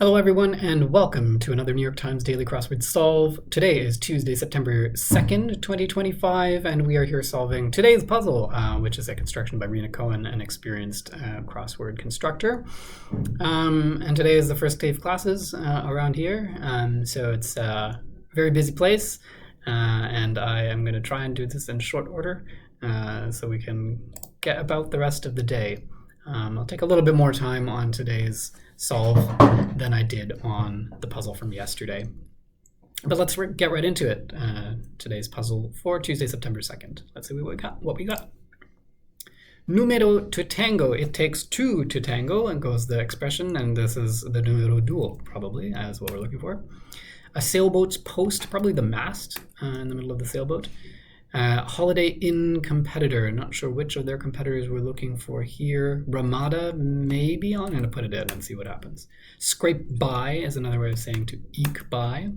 Hello everyone and welcome to another New York Times Daily Crossword Solve. Today is Tuesday, September 2nd, 2025, and we are here solving today's puzzle, which is a construction by Rena Cohen, an experienced crossword constructor. And today is the first day of classes around here, so it's a very busy place, and I am going to try and do this in short order so we can get about the rest of the day. I'll take a little bit more time on today's solve than I did on the puzzle from yesterday. But let's get right into it. Today's puzzle for Tuesday, September 2nd. Let's see what we got. Numero to tango. It takes two to tango, and goes the expression, and this is the numero duo, probably, as what we're looking for. A sailboat's post, probably the mast in the middle of the sailboat. Holiday Inn competitor, not sure which of their competitors we're looking for here. Ramada, maybe. I'm going to put it in and see what happens. Scrape by is another way of saying to eke by.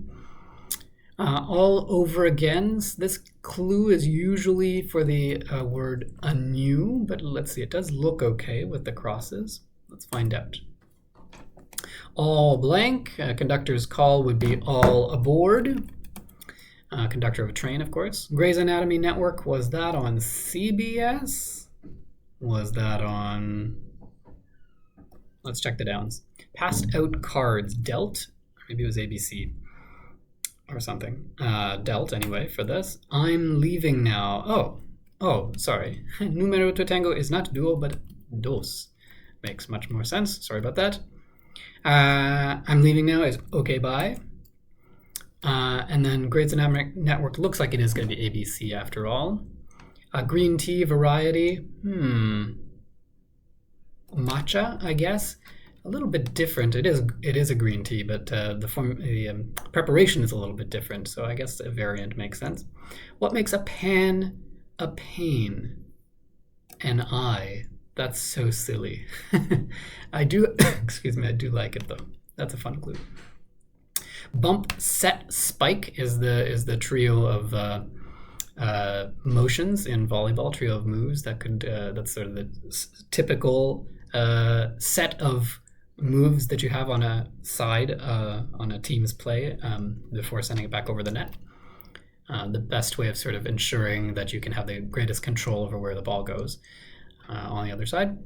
All over again. This clue is usually for the word anew, but let's see, it does look okay with the crosses. Let's find out. All blank, conductor's call would be all aboard. Conductor of a train, of course. Grey's Anatomy Network, was that on CBS? Was that on... Let's check the downs. Passed out cards, dealt? Maybe it was ABC or something. Dealt, anyway, for this. I'm leaving now. Oh, sorry. Numero to tango is not duo, but dos. Makes much more sense. Sorry about that. I'm leaving now is okay, bye. And then Grey's Anatomy Network looks like it is going to be ABC after all. Green tea variety. Matcha, I guess. A little bit different. It is a green tea, but the preparation is a little bit different. So I guess a variant makes sense. What makes a pan a pain? An eye. That's so silly. I do like it though. That's a fun clue. Bump, set, spike is the trio of motions in volleyball, trio of moves that could that's sort of the typical set of moves that you have on a side on a team's play before sending it back over the net. The best way of sort of ensuring that you can have the greatest control over where the ball goes on the other side.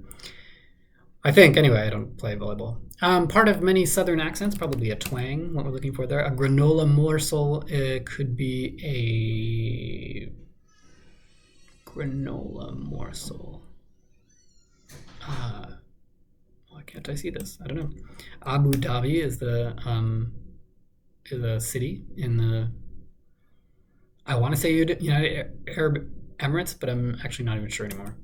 I think, anyway, I don't play volleyball. Part of many southern accents, probably a twang, what we're looking for there. A granola morsel could be a granola morsel. Why can't I see this? I don't know. Abu Dhabi is the city in the, I want to say United Arab Emirates, but I'm actually not even sure anymore.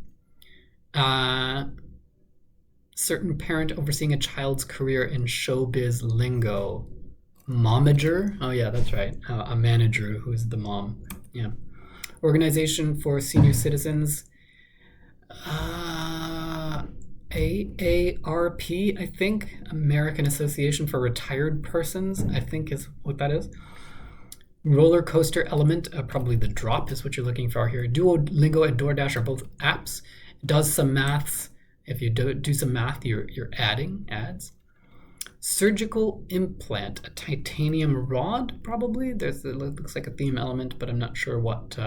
Certain parent overseeing a child's career in showbiz lingo. Momager? Oh yeah, that's right. A manager who's the mom. Yeah. Organization for senior citizens. AARP, I think. American Association for Retired Persons, I think is what that is. Roller coaster element, probably the drop is what you're looking for here. Duolingo and DoorDash are both apps. It does some maths. If you do some math, you're adding adds. Surgical implant, a titanium rod, probably. It looks like a theme element, but I'm not sure what.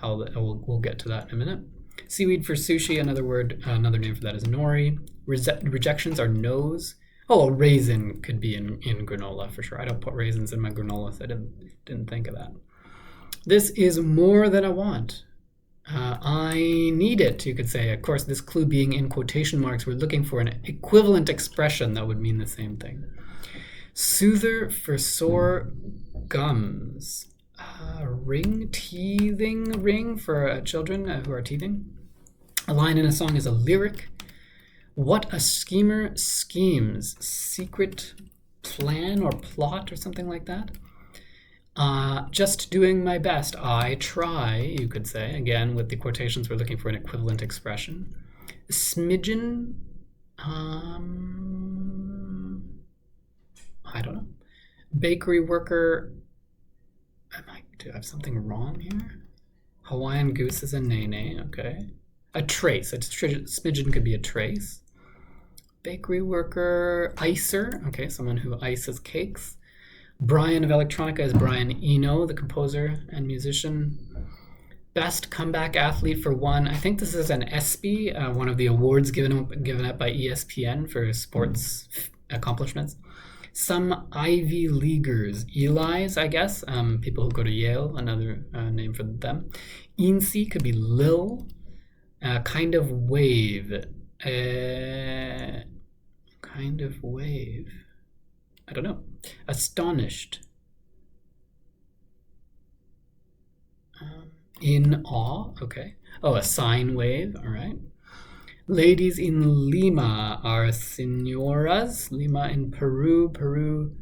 We'll get to that in a minute. Seaweed for sushi, another name for that is nori. Rejections are no's. Oh, a raisin could be in granola for sure. I don't put raisins in my granola, so I didn't think of that. This is more than I want. I need it, you could say. Of course, this clue being in quotation marks, we're looking for an equivalent expression that would mean the same thing. Soother for sore gums. Teething ring for children who are teething. A line in a song is a lyric. What a schemer schemes. Secret plan or plot or something like that. Just doing my best. I try, you could say. Again, with the quotations, we're looking for an equivalent expression. Smidgen. I don't know. Bakery worker. Do I have something wrong here? Hawaiian goose is a nene. Okay. A trace. Smidgen could be a trace. Bakery worker. Icer. Okay, someone who ices cakes. Brian of Electronica is Brian Eno, the composer and musician. Best comeback athlete for one. I think this is an ESPY, one of the awards given up by ESPN for sports accomplishments. Some Ivy Leaguers. Eli's, I guess. People who go to Yale, another name for them. Incy could be Lil. Kind of wave. Kind of wave. I don't know. Astonished. In awe. Okay. Oh, a sine wave. All right. Ladies in Lima are senoras. Lima in Peru. Peru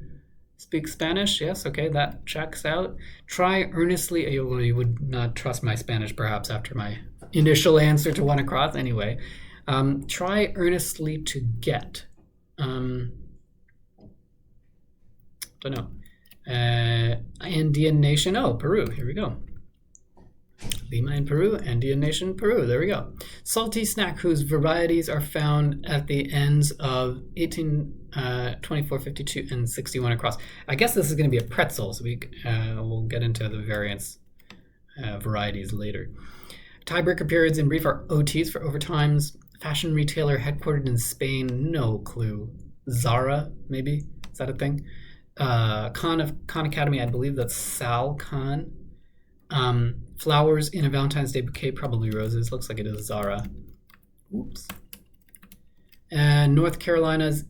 speaks Spanish. Yes. Okay. That checks out. Try earnestly. You would not trust my Spanish, perhaps, after my initial answer to one across. Anyway. Try earnestly to get. Don't know. Andean nation. Oh, Peru. Here we go. Lima in Peru, Andean nation, Peru. There we go. Salty snack whose varieties are found at the ends of 18, 24, 52, and 61 across. I guess this is going to be a pretzel, so we'll get into the variants varieties later. Tiebreaker periods in brief are OTs for overtimes. Fashion retailer headquartered in Spain, no clue. Zara, maybe? Is that a thing? Khan Academy, I believe that's Sal Khan. Flowers in a Valentine's Day bouquet, probably roses. Looks like it is Zara. Oops. And North Carolina's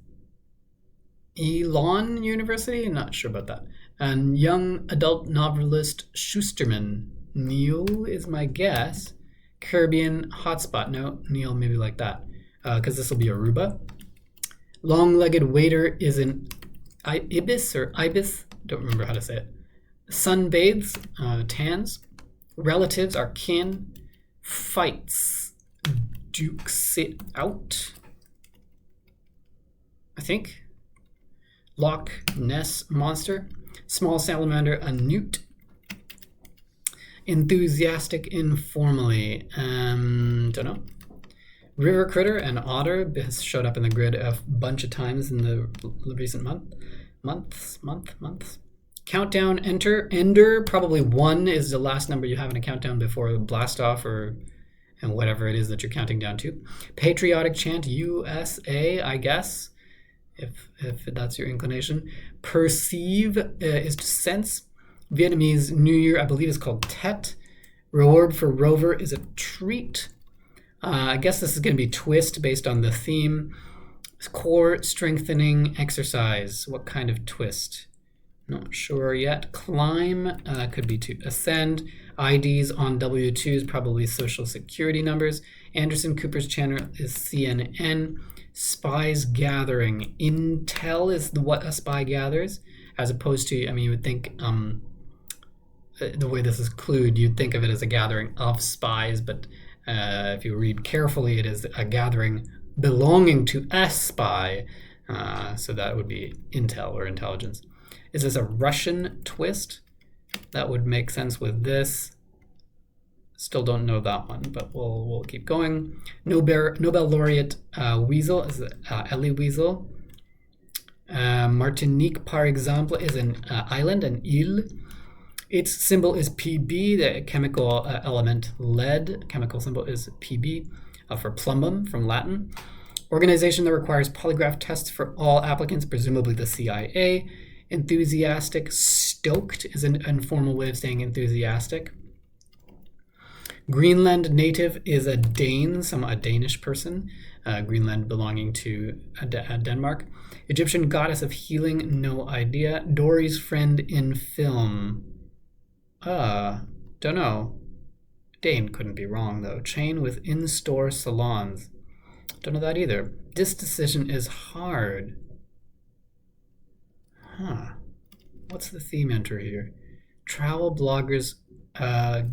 Elon University? Not sure about that. And young adult novelist Schusterman. Neil is my guess. Caribbean hotspot. No, Neil maybe like that. Because this will be Aruba. Long-legged waiter is an ibis or ibis. Don't remember how to say it. Sunbathes, tans. Relatives are kin. Fights, dukes it out. I think. Loch Ness monster. Small salamander, a newt. Enthusiastic informally. Don't know. River critter, an otter, has showed up in the grid a bunch of times in the recent months. Countdown, ender, probably 1 is the last number you have in a countdown before blast off and whatever it is that you're counting down to. Patriotic chant, USA, I guess, if that's your inclination. Perceive is to sense. Vietnamese New Year, I believe, is called Tet. Reward for rover is a treat. I guess this is going to be twist based on the theme. Core strengthening exercise. What kind of twist? Not sure yet. Climb could be to ascend. IDs on W2s, probably social security numbers. Anderson Cooper's channel is CNN. Spies gathering. Intel is what a spy gathers, as opposed to, I mean, you would think the way this is clued, you'd think of it as a gathering of spies, but if you read carefully, it is a gathering belonging to a spy. So that would be intel or intelligence. Is this a Russian twist? That would make sense with this. Still don't know that one, but we'll keep going. Nobel laureate Weasel is Elie Wiesel. Martinique, par exemple, is an island, an île. Its symbol is Pb, the chemical element lead. Chemical symbol is Pb for plumbum from Latin. Organization that requires polygraph tests for all applicants, presumably the CIA. Enthusiastic, stoked is an informal way of saying enthusiastic. Greenland native is a Dane, a Danish person. Greenland belonging to Denmark. Egyptian goddess of healing, no idea. Dory's friend in film. Don't know. Dane couldn't be wrong, though. Chain with in-store salons. Don't know that either. This decision is hard. What's the theme enter here? Travel bloggers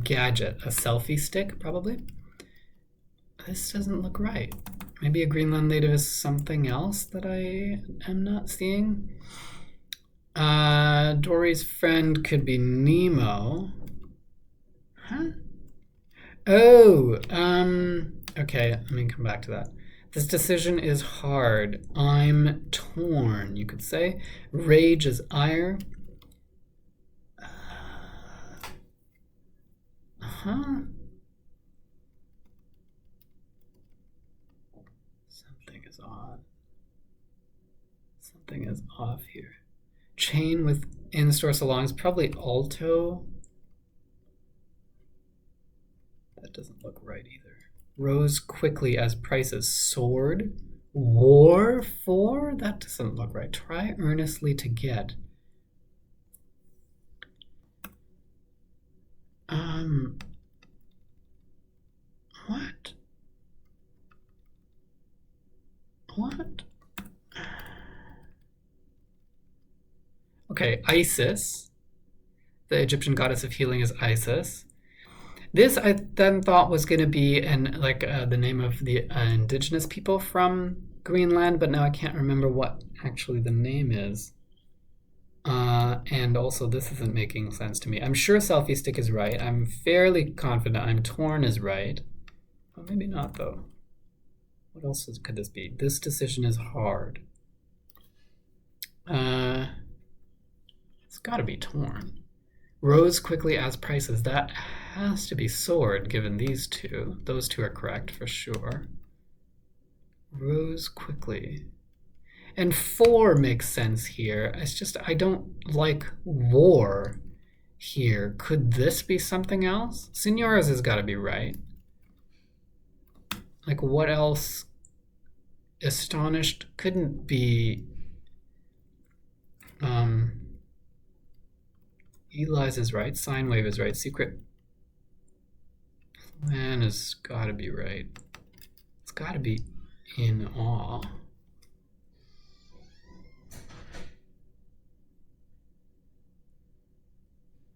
gadget. A selfie stick, probably? This doesn't look right. Maybe a Greenland native is something else that I am not seeing. Dory's friend could be Nemo. Huh? Oh, okay, let me come back to that. This decision is hard. I'm torn, you could say. Rage is ire. Something is odd. Something is off here. Chain with in-store salons, probably alto. That doesn't look right either. Rose quickly as prices soared. War for? That doesn't look right. Try earnestly to get. What? What? Okay, Isis. The Egyptian goddess of healing is Isis. This I then thought was going to be the name of the indigenous people from Greenland, but now I can't remember what actually the name is. And also this isn't making sense to me. I'm sure selfie stick is right. I'm fairly confident I'm torn is right. Well, maybe not though. What else could this be? This decision is hard. It's got to be torn. Rose quickly as prices. That has to be sword given these two. Those two are correct for sure. Rose quickly. And 4 makes sense here. It's just I don't like war here. Could this be something else? Senoras has got to be right. Like what else? Astonished couldn't be. Eli's is right. Sine wave is right. Secret plan has got to be right. It's got to be in awe.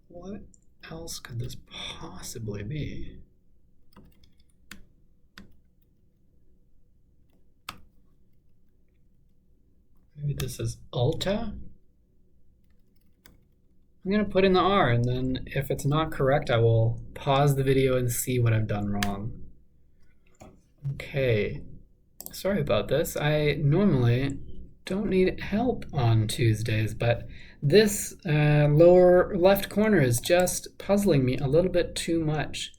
What else could this possibly be? Maybe this is Alta? I'm going to put in the R, and then if it's not correct, I will pause the video and see what I've done wrong. Okay. Sorry about this. I normally don't need help on Tuesdays, but this lower left corner is just puzzling me a little bit too much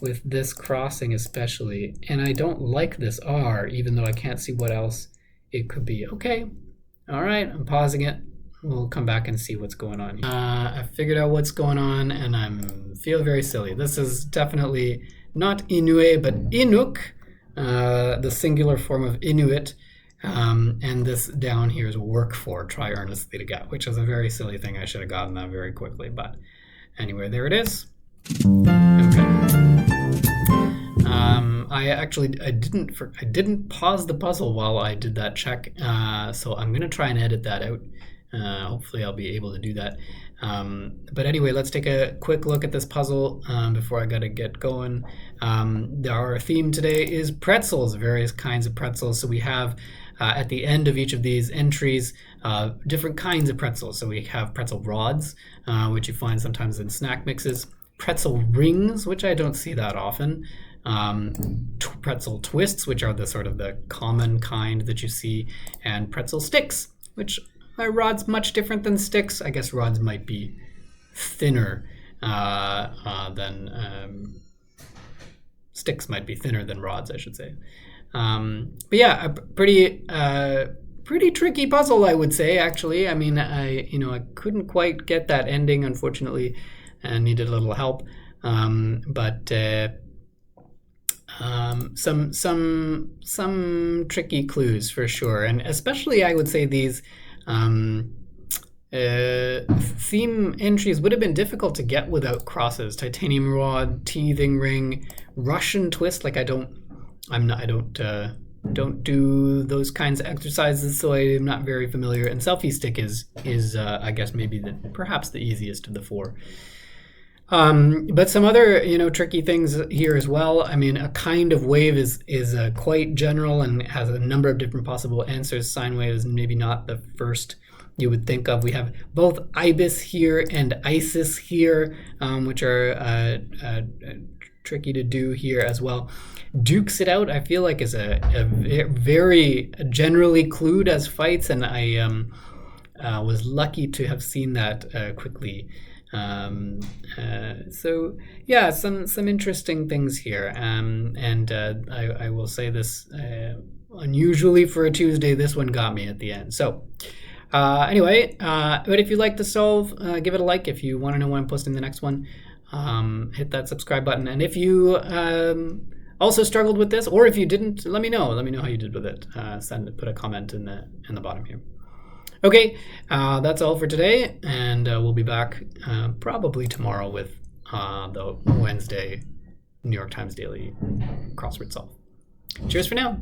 with this crossing especially. And I don't like this R, even though I can't see what else it could be. Okay. All right. I'm pausing it. We'll come back and see what's going on here. I figured out what's going on, and I feel very silly. This is definitely not Inuit, but Inuk, the singular form of Inuit. And this down here is work for, try earnestly to get, which is a very silly thing. I should have gotten that very quickly, but anyway, there it is. Okay. I didn't pause the puzzle while I did that check, so I'm gonna try and edit that out. Hopefully I'll be able to do that. But anyway, let's take a quick look at this puzzle before I gotta get going. Our theme today is pretzels, various kinds of pretzels. So we have at the end of each of these entries different kinds of pretzels. So we have pretzel rods, which you find sometimes in snack mixes, pretzel rings, which I don't see that often, pretzel twists, which are the sort of the common kind that you see, and pretzel sticks, which are rods much different than sticks. I guess rods might be thinner than sticks might be thinner than rods, I should say. But yeah, a pretty tricky puzzle, I would say. Actually, I mean, I couldn't quite get that ending, unfortunately, and needed a little help. But some tricky clues for sure, and especially I would say these theme entries would have been difficult to get without crosses. Titanium rod, teething ring, Russian twist. Like I don't do those kinds of exercises, so I'm not very familiar. And selfie stick is I guess maybe perhaps the easiest of the 4. But some other tricky things here as well. I mean, a kind of wave is quite general and has a number of different possible answers. Sine wave is maybe not the first you would think of. We have both ibis here and Isis here, which are tricky to do here as well. Dukes it out, I feel like, is a very generally clued as fights, and I was lucky to have seen that quickly. So yeah, some interesting things here, and I will say this, unusually for a Tuesday, this one got me at the end. So anyway, but if you like the solve, give it a like. If you want to know when I'm posting the next one, hit that subscribe button. And if you also struggled with this, or if you didn't, let me know. Let me know how you did with it. Put a comment in the bottom here. Okay, that's all for today, and we'll be back probably tomorrow with the Wednesday New York Times Daily Crossword Solve. Cheers for now.